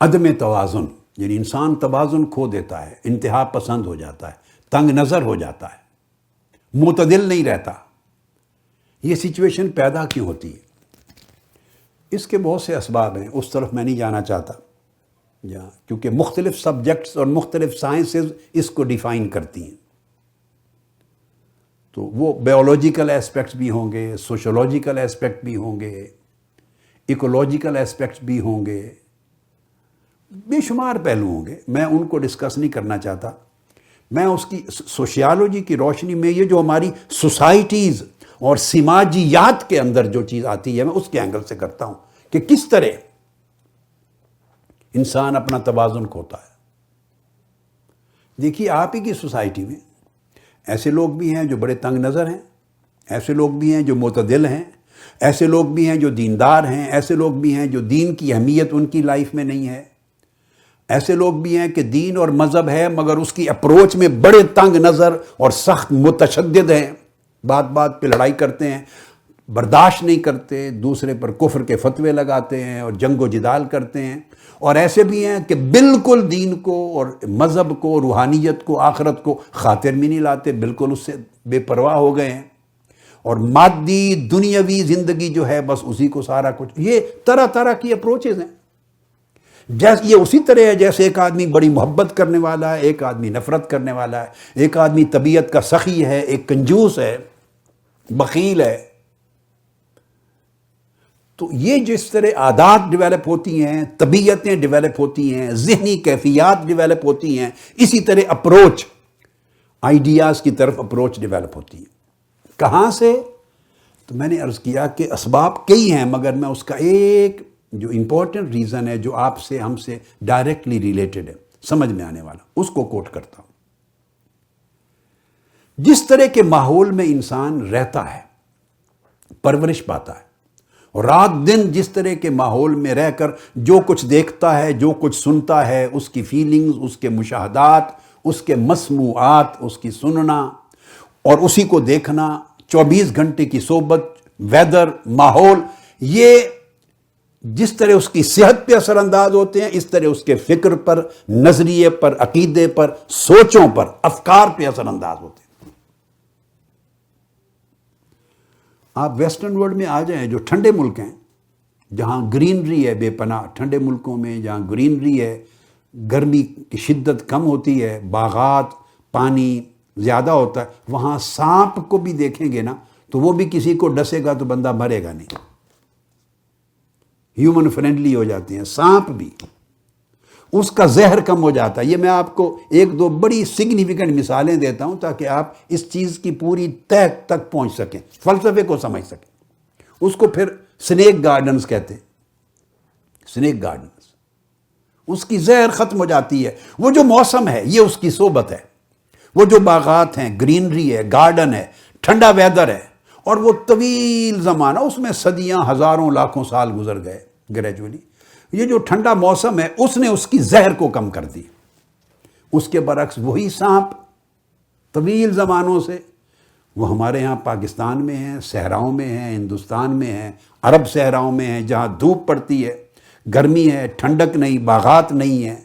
عدم توازن، یعنی انسان توازن کھو دیتا ہے، انتہا پسند ہو جاتا ہے، تنگ نظر ہو جاتا ہے، معتدل نہیں رہتا۔ یہ سچویشن پیدا کیوں ہوتی ہے؟ اس کے بہت سے اسباب ہیں، اس طرف میں نہیں جانا چاہتا، کیونکہ مختلف سبجیکٹس اور مختلف سائنسز اس کو ڈیفائن کرتی ہیں۔ تو وہ بیولوجیکل اسپیکٹس بھی ہوں گے، سوشولوجیکل اسپیکٹ بھی ہوں گے، ایکولوجیکل اسپیکٹس بھی ہوں گے، بے شمار پہلو ہوں گے، میں ان کو ڈسکس نہیں کرنا چاہتا۔ میں اس کی سوشیالوجی کی روشنی میں یہ جو ہماری سوسائٹیز اور سماجیات کے اندر جو چیز آتی ہے میں اس کے اینگل سے کرتا ہوں کہ کس طرح انسان اپنا توازن کھوتا ہے۔ دیکھیے آپ ہی کی سوسائٹی میں ایسے لوگ بھی ہیں جو بڑے تنگ نظر ہیں، ایسے لوگ بھی ہیں جو معتدل ہیں، ایسے لوگ بھی ہیں جو دیندار ہیں، ایسے لوگ بھی ہیں جو دین کی اہمیت ان کی لائف میں نہیں ہے، ایسے لوگ بھی ہیں کہ دین اور مذہب ہے مگر اس کی اپروچ میں بڑے تنگ نظر اور سخت متشدد ہیں، بات بات پہ لڑائی کرتے ہیں، برداشت نہیں کرتے، دوسرے پر کفر کے فتوے لگاتے ہیں اور جنگ و جدال کرتے ہیں، اور ایسے بھی ہیں کہ بالکل دین کو اور مذہب کو، روحانیت کو، آخرت کو خاطر میں نہیں لاتے، بالکل اس سے بے پرواہ ہو گئے ہیں، اور مادی دنیاوی زندگی جو ہے بس اسی کو سارا کچھ۔ یہ طرح طرح کی اپروچز ہیں۔ جیسے یہ اسی طرح ہے جیسے ایک آدمی بڑی محبت کرنے والا ہے، ایک آدمی نفرت کرنے والا ہے، ایک آدمی طبیعت کا سخی ہے، ایک کنجوس ہے، بخیل ہے۔ تو یہ جس طرح عادات ڈیولپ ہوتی ہیں، طبیعتیں ڈیولپ ہوتی ہیں، ذہنی کیفیات ڈیولپ ہوتی ہیں، اسی طرح اپروچ، آئیڈیاز کی طرف اپروچ ڈیولپ ہوتی ہے۔ کہاں سے؟ تو میں نے عرض کیا کہ اسباب کئی ہیں، مگر میں اس کا ایک جو امپورٹنٹ ریزن ہے جو آپ سے ہم سے ڈائریکٹلی ریلیٹڈ ہے، سمجھ میں آنے والا، اس کو کوٹ کرتا ہوں۔ جس طرح کے ماحول میں انسان رہتا ہے، پرورش پاتا ہے، اور رات دن جس طرح کے ماحول میں رہ کر جو کچھ دیکھتا ہے، جو کچھ سنتا ہے، اس کی فیلنگز، اس کے مشاہدات، اس کے مسموعات، اس کی سننا اور اسی کو دیکھنا، 24 گھنٹے کی صحبت، ویدر، ماحول، یہ جس طرح اس کی صحت پہ اثر انداز ہوتے ہیں، اس طرح اس کے فکر پر، نظریے پر، عقیدے پر، سوچوں پر، افکار پہ اثر انداز ہوتے ہیں۔ آپ ویسٹرن ورلڈ میں آ جائیں، جو ٹھنڈے ملک ہیں، جہاں گرینری ہے بے پناہ، ٹھنڈے ملکوں میں جہاں گرینری ہے، گرمی کی شدت کم ہوتی ہے، باغات، پانی زیادہ ہوتا ہے، وہاں سانپ کو بھی دیکھیں گے نا تو وہ بھی کسی کو ڈسے گا تو بندہ مرے گا نہیں، ہیومن فرینڈلی ہو جاتے ہیں، سانپ بھی، اس کا زہر کم ہو جاتا ہے۔ یہ میں آپ کو ایک دو بڑی سگنیفیکنٹ مثالیں دیتا ہوں تاکہ آپ اس چیز کی پوری تہ تک پہنچ سکیں، فلسفے کو سمجھ سکیں۔ اس کو پھر سنیک گارڈنز کہتے ہیں، سنیک گارڈنز، اس کی زہر ختم ہو جاتی ہے۔ وہ جو موسم ہے یہ اس کی صحبت ہے، وہ جو باغات ہیں، گرینری ہے، گارڈن ہے، ٹھنڈا ویدر ہے، اور وہ طویل زمانہ، اس میں صدیاں، ہزاروں، لاکھوں سال گزر گئے گریجولی۔ یہ جو ٹھنڈا موسم ہے اس نے اس کی زہر کو کم کر دی۔ اس کے برعکس وہی سانپ طویل زمانوں سے وہ ہمارے ہاں پاکستان میں ہیں، صحراؤں میں ہیں، ہندوستان میں ہیں، عرب صحراؤں میں ہیں، جہاں دھوپ پڑتی ہے، گرمی ہے، ٹھنڈک نہیں، باغات نہیں ہے،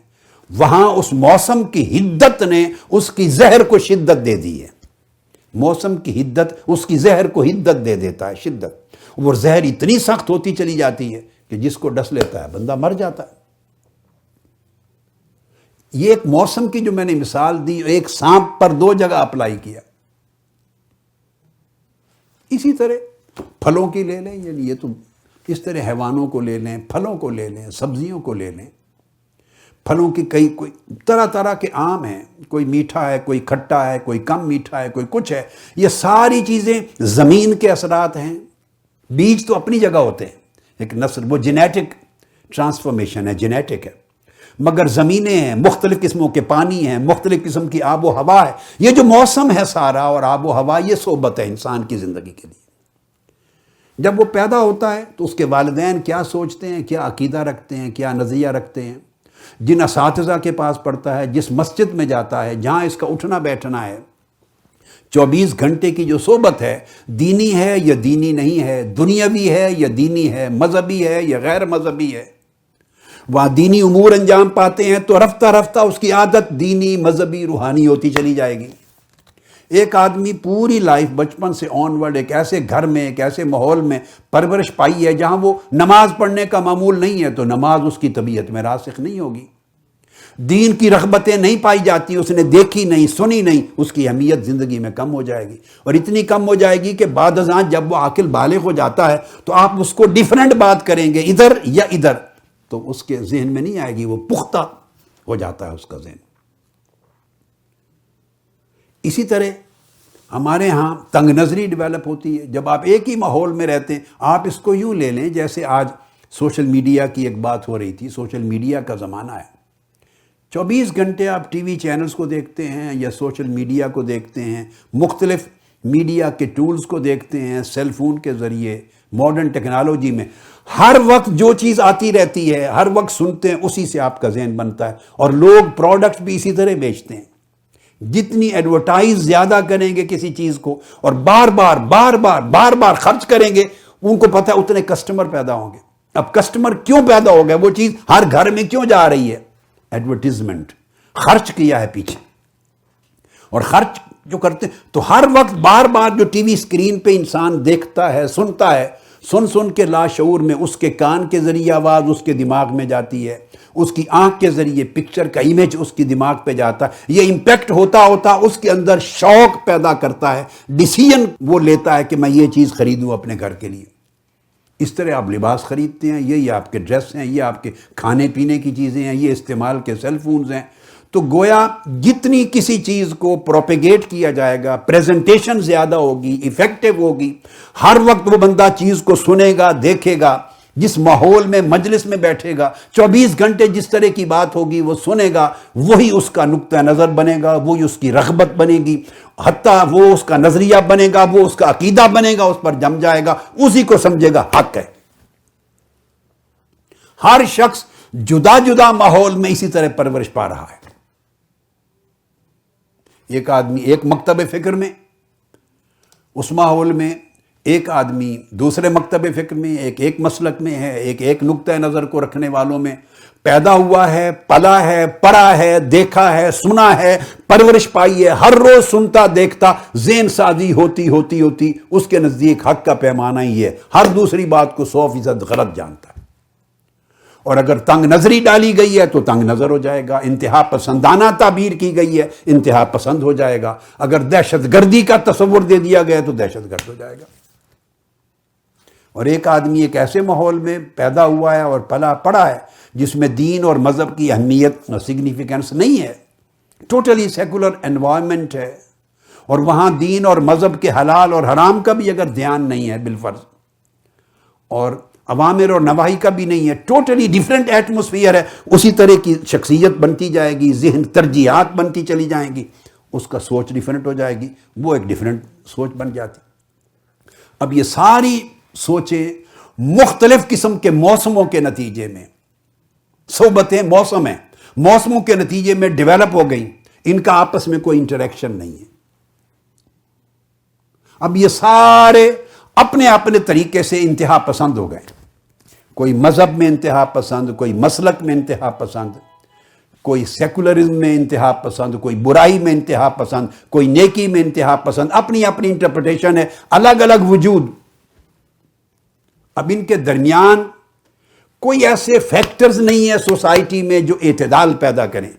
وہاں اس موسم کی حدت نے اس کی زہر کو شدت دے دی ہے۔ موسم کی حدت اس کی زہر کو حدت دے دیتا ہے، شدت، وہ زہر اتنی سخت ہوتی چلی جاتی ہے کہ جس کو ڈس لیتا ہے بندہ مر جاتا ہے۔ یہ ایک موسم کی جو میں نے مثال دی، ایک سانپ پر دو جگہ اپلائی کیا۔ اسی طرح پھلوں کی لے لیں، یعنی یہ تو اس طرح حیوانوں کو لے لیں، پھلوں کو لے لیں، سبزیوں کو لے لیں۔ پھلوں کی کوئی طرح طرح کے آم ہیں، کوئی میٹھا ہے، کوئی کھٹا ہے، کوئی کم میٹھا ہے، کوئی کچھ ہے۔ یہ ساری چیزیں زمین کے اثرات ہیں۔ بیج تو اپنی جگہ ہوتے ہیں، ایک نسل، وہ جینیٹک ٹرانسفارمیشن ہے، جینیٹک ہے، مگر زمینیں ہیں، مختلف قسموں کے پانی ہیں، مختلف قسم کی آب و ہوا ہے۔ یہ جو موسم ہے سارا اور آب و ہوا، یہ صحبت ہے انسان کی زندگی کے لیے۔ جب وہ پیدا ہوتا ہے تو اس کے والدین کیا سوچتے ہیں، کیا عقیدہ رکھتے ہیں، کیا نظریہ رکھتے ہیں، جن اساتذہ کے پاس پڑھتا ہے، جس مسجد میں جاتا ہے، جہاں اس کا اٹھنا بیٹھنا ہے، 24 گھنٹے کی جو صحبت ہے، دینی ہے یا دینی نہیں ہے، دنیاوی ہے یا دینی ہے، مذہبی ہے یا غیر مذہبی ہے، وہاں دینی امور انجام پاتے ہیں تو رفتہ رفتہ اس کی عادت دینی مذہبی روحانی ہوتی چلی جائے گی۔ ایک آدمی پوری لائف بچپن سے آن ورڈ ایک ایسے گھر میں ایک ایسے ماحول میں پرورش پائی ہے جہاں وہ نماز پڑھنے کا معمول نہیں ہے، تو نماز اس کی طبیعت میں راسخ نہیں ہوگی۔ دین کی رغبتیں نہیں پائی جاتی، اس نے دیکھی نہیں سنی نہیں، اس کی اہمیت زندگی میں کم ہو جائے گی، اور اتنی کم ہو جائے گی کہ بعد ازاں جب وہ عاقل بالغ ہو جاتا ہے تو آپ اس کو ڈیفرنٹ بات کریں گے ادھر یا ادھر، تو اس کے ذہن میں نہیں آئے گی، وہ پختہ ہو جاتا ہے اس کا ذہن۔ اسی طرح ہمارے ہاں تنگ نظری ڈیولپ ہوتی ہے جب آپ ایک ہی ماحول میں رہتے ہیں۔ آپ اس کو یوں لے لیں جیسے آج سوشل میڈیا کی ایک بات ہو رہی تھی، سوشل میڈیا کا زمانہ ہے، 24 گھنٹے آپ ٹی وی چینلز کو دیکھتے ہیں یا سوشل میڈیا کو دیکھتے ہیں، مختلف میڈیا کے ٹولز کو دیکھتے ہیں، سیل فون کے ذریعے، ماڈرن ٹیکنالوجی میں ہر وقت جو چیز آتی رہتی ہے، ہر وقت سنتے ہیں، اسی سے آپ کا ذہن بنتا ہے، اور لوگ پروڈکٹ بھی اسی طرح بیچتے ہیں۔ جتنی ایڈورٹائز زیادہ کریں گے کسی چیز کو اور بار بار خرچ کریں گے، ان کو پتہ ہے اتنے کسٹمر پیدا ہوں گے۔ اب کسٹمر کیوں پیدا ہو گئے؟ وہ چیز ہر گھر میں کیوں جا رہی ہے؟ ایڈورٹیزمنٹ، خرچ کیا ہے پیچھے، اور خرچ جو کرتے ہیں تو ہر وقت بار بار جو ٹی وی اسکرین پہ انسان دیکھتا ہے سنتا ہے، سن کے لاشعور میں اس کے کان کے ذریعے آواز اس کے دماغ میں جاتی ہے، اس کی آنکھ کے ذریعے پکچر کا امیج اس کی دماغ پہ جاتا ہے، یہ امپیکٹ ہوتا اس کے اندر شوق پیدا کرتا ہے، ڈیسیژن وہ لیتا ہے کہ میں یہ چیز خریدوں اپنے گھر کے لیے۔ اس طرح آپ لباس خریدتے ہیں، یہ آپ کے ڈریس ہیں، یہ آپ کے کھانے پینے کی چیزیں ہیں، یہ استعمال کے سیل فونز ہیں۔ تو گویا جتنی کسی چیز کو پروپیگیٹ کیا جائے گا، پریزنٹیشن زیادہ ہوگی، ایفیکٹو ہوگی، ہر وقت وہ بندہ چیز کو سنے گا، دیکھے گا، جس ماحول میں مجلس میں بیٹھے گا 24 گھنٹے جس طرح کی بات ہوگی وہ سنے گا، وہی اس کا نقطہ نظر بنے گا، وہی اس کی رغبت بنے گی، حتیٰ وہ اس کا نظریہ بنے گا، وہ اس کا عقیدہ بنے گا، اس پر جم جائے گا، اسی کو سمجھے گا حق ہے۔ ہر شخص جدا جدا ماحول میں اسی طرح پرورش پا رہا ہے۔ ایک آدمی ایک مکتب فکر میں، اس ماحول میں ایک آدمی دوسرے مکتب فکر میں، ایک مسلک میں ہے، ایک نقطہ نظر کو رکھنے والوں میں پیدا ہوا ہے، پلا ہے، پڑھا ہے، دیکھا ہے، سنا ہے، پرورش پائی ہے، ہر روز سنتا دیکھتا، ذہن سازی ہوتی اس کے نزدیک حق کا پیمانہ ہی ہے، ہر دوسری بات کو 100% غلط جانتا ہے۔ اور اگر تنگ نظری ڈالی گئی ہے تو تنگ نظر ہو جائے گا، انتہا پسندانہ تعبیر کی گئی ہے انتہا پسند ہو جائے گا، اگر دہشت گردی کا تصور دے دیا گیا تو دہشت گرد ہو جائے گا۔ اور ایک آدمی ایک ایسے ماحول میں پیدا ہوا ہے اور پلا پڑا ہے جس میں دین اور مذہب کی اہمیت سگنیفیکنس نہیں ہے، ٹوٹلی سیکولر انوائرمنٹ ہے، اور وہاں دین اور مذہب کے حلال اور حرام کا بھی اگر دھیان نہیں ہے بالفرض، اور اوامر اور نواہی کا بھی نہیں ہے، ٹوٹلی ڈیفرنٹ ایٹموسفیئر ہے، اسی طرح کی شخصیت بنتی جائے گی، ذہن ترجیحات بنتی چلی جائیں گی، اس کا سوچ ڈیفرنٹ ہو جائے گی، وہ ایک ڈیفرنٹ سوچ بن جاتی۔ اب یہ ساری سوچیں مختلف قسم کے موسموں کے نتیجے میں، صحبتیں موسم ہیں، موسموں کے نتیجے میں ڈیولپ ہو گئی، ان کا آپس میں کوئی انٹریکشن نہیں ہے۔ اب یہ سارے اپنے اپنے طریقے سے انتہا پسند ہو گئے، کوئی مذہب میں انتہا پسند، کوئی مسلک میں انتہا پسند، کوئی سیکولرزم میں انتہا پسند، کوئی برائی میں انتہا پسند، کوئی نیکی میں انتہا پسند، اپنی اپنی انٹرپریٹیشن ہے، الگ الگ وجود۔ اب ان کے درمیان کوئی ایسے فیکٹرز نہیں ہے سوسائٹی میں جو اعتدال پیدا کریں۔